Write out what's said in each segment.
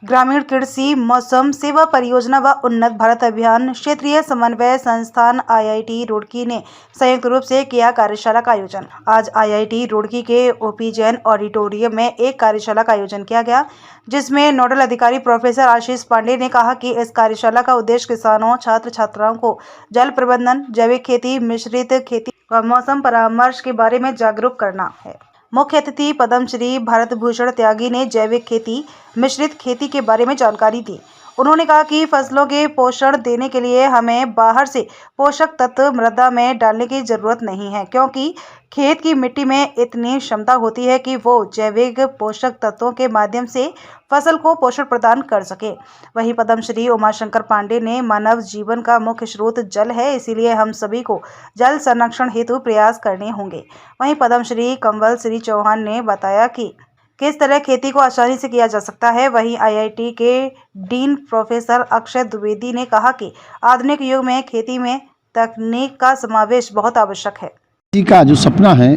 ग्रामीण कृषि मौसम सेवा परियोजना व उन्नत भारत अभियान क्षेत्रीय समन्वय संस्थान आईआईटी रुड़की ने संयुक्त रूप से किया कार्यशाला का आयोजन। आज आईआईटी रुड़की के ओपी जैन ऑडिटोरियम में एक कार्यशाला का आयोजन किया गया, जिसमें नोडल अधिकारी प्रोफेसर आशीष पांडे ने कहा कि इस कार्यशाला का उद्देश्य किसानों, छात्र छात्राओं को जल प्रबंधन, जैविक खेती, मिश्रित खेती व मौसम परामर्श के बारे में जागरूक करना है। मुख्य अतिथि पद्मश्री भारत भूषण त्यागी ने जैविक खेती, मिश्रित खेती के बारे में जानकारी दी। उन्होंने कहा कि फसलों के पोषण देने के लिए हमें बाहर से पोषक तत्व मृदा में डालने की जरूरत नहीं है, क्योंकि खेत की मिट्टी में इतनी क्षमता होती है कि वो जैविक पोषक तत्वों के माध्यम से फसल को पोषण प्रदान कर सके। वहीं पद्मश्री उमाशंकर पांडे ने मानव जीवन का मुख्य स्रोत जल है, इसीलिए हम सभी को जल संरक्षण हेतु प्रयास करने होंगे। वहीं पद्मश्री कंवल श्री चौहान ने बताया कि किस तरह खेती को आसानी से किया जा सकता है। वहीं आईआईटी के डीन प्रोफेसर अक्षय द्विवेदी ने कहा कि आधुनिक युग में खेती में तकनीक का समावेश बहुत आवश्यक है। जी का जो सपना है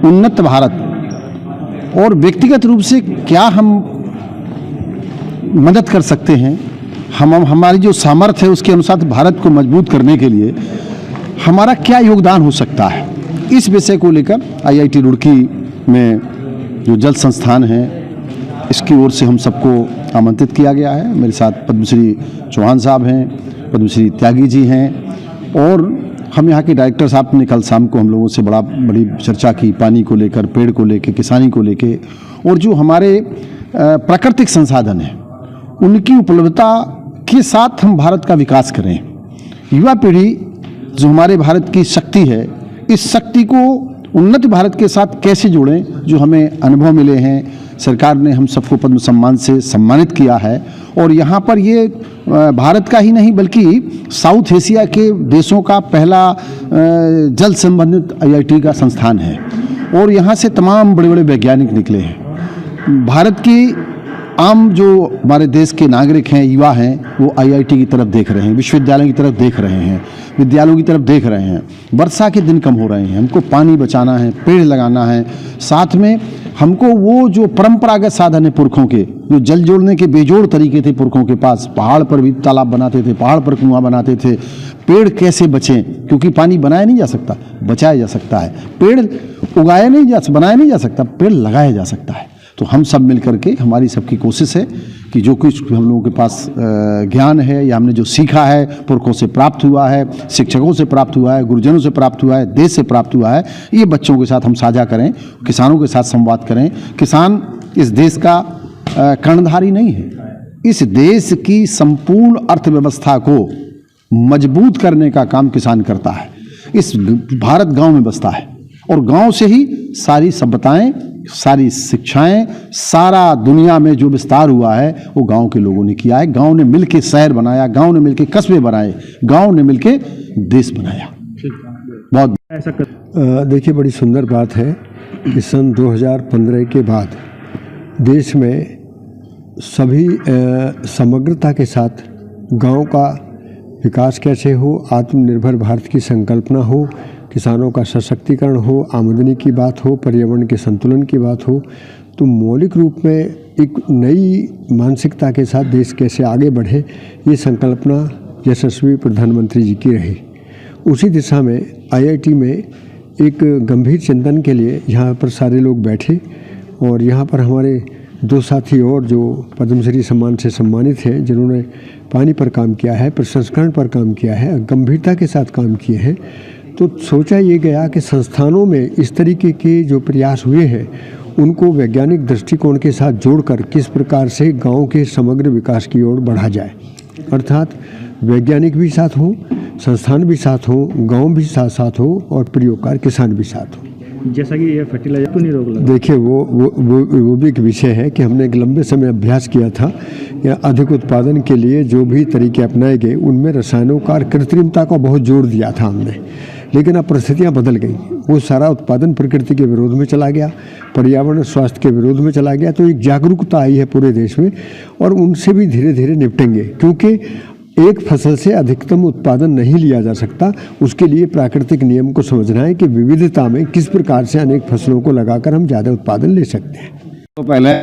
उन्नत भारत, और व्यक्तिगत रूप से क्या हम मदद कर सकते हैं, हमारी जो सामर्थ्य है उसके अनुसार भारत को मजबूत करने के लिए हमारा क्या योगदान हो सकता है, इस विषय को लेकर आईआईटी रुड़की में जो जल संस्थान है इसकी ओर से हम सबको आमंत्रित किया गया है। मेरे साथ पद्मश्री चौहान साहब हैं, पद्मश्री त्यागी जी हैं, और हम यहाँ के डायरेक्टर साहब ने कल शाम को हम लोगों से बड़ी चर्चा की, पानी को लेकर, पेड़ को लेकर, किसानी को लेकर, और जो हमारे प्राकृतिक संसाधन हैं उनकी उपलब्धता के साथ हम भारत का विकास करें। युवा पीढ़ी जो हमारे भारत की शक्ति है, इस शक्ति को उन्नत भारत के साथ कैसे जोड़ें, जो हमें अनुभव मिले हैं। सरकार ने हम सबको पद्म सम्मान से सम्मानित किया है, और यहाँ पर ये भारत का ही नहीं बल्कि साउथ एशिया के देशों का पहला जल संबंधित आईआईटी का संस्थान है, और यहाँ से तमाम बड़े बड़े वैज्ञानिक निकले हैं। भारत की आम जो हमारे देश के नागरिक हैं, युवा हैं, वो आईआईटी की तरफ देख रहे हैं, विश्वविद्यालयों की तरफ देख रहे हैं, विद्यालयों की तरफ देख रहे हैं। वर्षा के दिन कम हो रहे हैं, हमको पानी बचाना है, पेड़ लगाना है, साथ में हमको वो जो परंपरागत साधन है पुरखों के, जो जल जोड़ने के बेजोड़ तरीके थे पुरखों के पास, पहाड़ पर भी तालाब बनाते थे, पहाड़ पर कुआं बनाते थे। पेड़ कैसे बचें, क्योंकि पानी बनाया नहीं जा सकता, बचाया जा सकता है। पेड़ बनाया नहीं जा सकता, पेड़ लगाया जा सकता है। तो हम सब मिल करके, हमारी सबकी कोशिश है कि जो कुछ हम लोगों के पास ज्ञान है या हमने जो सीखा है, पुरखों से प्राप्त हुआ है, शिक्षकों से प्राप्त हुआ है, गुरुजनों से प्राप्त हुआ है, देश से प्राप्त हुआ है, ये बच्चों के साथ हम साझा करें, किसानों के साथ संवाद करें। किसान इस देश का कर्णधारी नहीं है, इस देश की संपूर्ण अर्थव्यवस्था को मजबूत करने का काम किसान करता है। इस भारत गाँव में बसता है, और गाँव से ही सारी सभ्यताएँ, सारी शिक्षाएं, सारा दुनिया में जो विस्तार हुआ है वो गांव के लोगों ने किया है। गांव ने मिलके शहर बनाया, गांव ने मिलके कस्बे बनाए, गांव ने मिलके देश बनाया। बहुत ऐसा देखिए, बड़ी सुंदर बात है कि सन 2015 के बाद देश में सभी समग्रता के साथ गांव का विकास कैसे हो, आत्मनिर्भर भारत की संकल्पना हो, किसानों का सशक्तिकरण हो, आमदनी की बात हो, पर्यावरण के संतुलन की बात हो, तो मौलिक रूप में एक नई मानसिकता के साथ देश कैसे आगे बढ़े, ये संकल्पना यशस्वी प्रधानमंत्री जी की रही। उसी दिशा में आईआईटी में एक गंभीर चिंतन के लिए यहाँ पर सारे लोग बैठे, और यहाँ पर हमारे दो साथी और जो पद्मश्री सम्मान से सम्मानित हैं, जिन्होंने पानी पर काम किया है, प्रसंस्करण पर काम किया है, गंभीरता के साथ काम किए हैं। तो सोचा ये गया कि संस्थानों में इस तरीके के जो प्रयास हुए हैं उनको वैज्ञानिक दृष्टिकोण के साथ जोड़कर किस प्रकार से गांव के समग्र विकास की ओर बढ़ा जाए, अर्थात वैज्ञानिक भी साथ हो, संस्थान भी साथ हो, गांव भी साथ हो, और प्रयोगकार किसान भी साथ हो। जैसा कि ये फर्टिलाइजर तो नहीं रोक लगा। देखिए, वो भी एक विषय है कि हमने एक लंबे समय अभ्यास किया था या अधिक उत्पादन के लिए जो भी तरीके अपनाए गए उनमें रसायनों का और कृत्रिमता को बहुत जोर दिया था हमने, लेकिन अब परिस्थितियां बदल गई। वो सारा उत्पादन प्रकृति के विरोध में चला गया, पर्यावरण स्वास्थ्य के विरोध में चला गया। तो एक जागरूकता आई है पूरे देश में, और उनसे भी धीरे धीरे निपटेंगे, क्योंकि एक फसल से अधिकतम उत्पादन नहीं लिया जा सकता। उसके लिए प्राकृतिक नियम को समझना है कि विविधता में किस प्रकार से अनेक फसलों को लगाकर हम ज़्यादा उत्पादन ले सकते हैं। तो पहले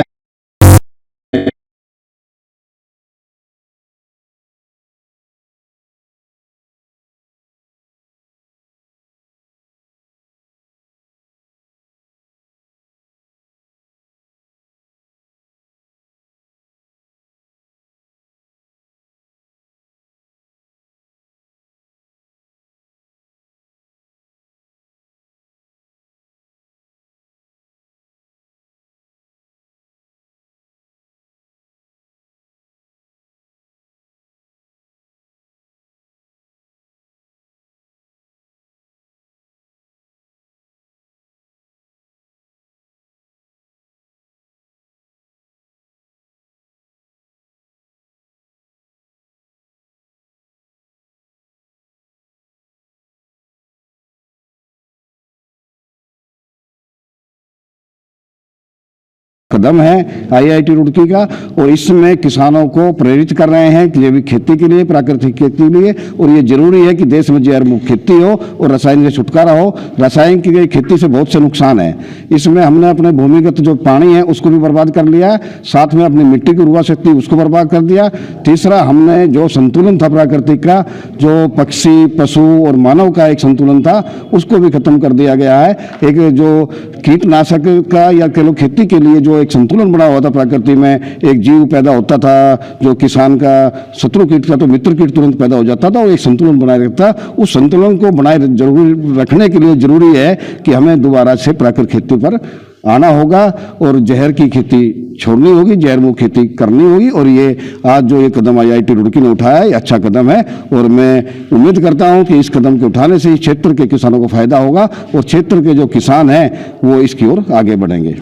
कदम है आईआईटी रुड़की का, और इसमें किसानों को प्रेरित कर रहे हैं कि जैविक खेती के लिए, प्राकृतिक खेती के लिए। और ये जरूरी है कि देश में जैव मुक्त खेती हो और रसायन से छुटकारा हो। रासायनिक की खेती से बहुत से नुकसान है। इसमें हमने अपने भूमिगत जो पानी है उसको भी बर्बाद कर लिया, साथ में अपनी मिट्टी की उर्वरा शक्ति उसको बर्बाद कर दिया। तीसरा, हमने जो संतुलन था प्राकृतिक का, जो पक्षी, पशु और मानव का एक संतुलन था, उसको भी खत्म कर दिया गया है। एक जो कीटनाशक का या कह लो खेती के लिए जो एक संतुलन बना हुआ था प्रकृति में, एक जीव पैदा होता था जो किसान का शत्रु कीट का तो मित्र कीट तुरंत पैदा हो जाता था, और एक संतुलन बनाए रखता। उस संतुलन को बनाए जरूरी रखने के लिए जरूरी है कि हमें दोबारा से प्राकृतिक खेती पर आना होगा और जहर की खेती छोड़नी होगी, जहर मुक्त खेती करनी होगी। और ये आज जो ये कदम आईआईटी रुड़की ने उठाया है, ये अच्छा कदम है, और मैं उम्मीद करता हूं कि इस कदम के उठाने से इस क्षेत्र के किसानों को फायदा होगा और क्षेत्र के जो किसान हैं वो इसकी ओर आगे बढ़ेंगे।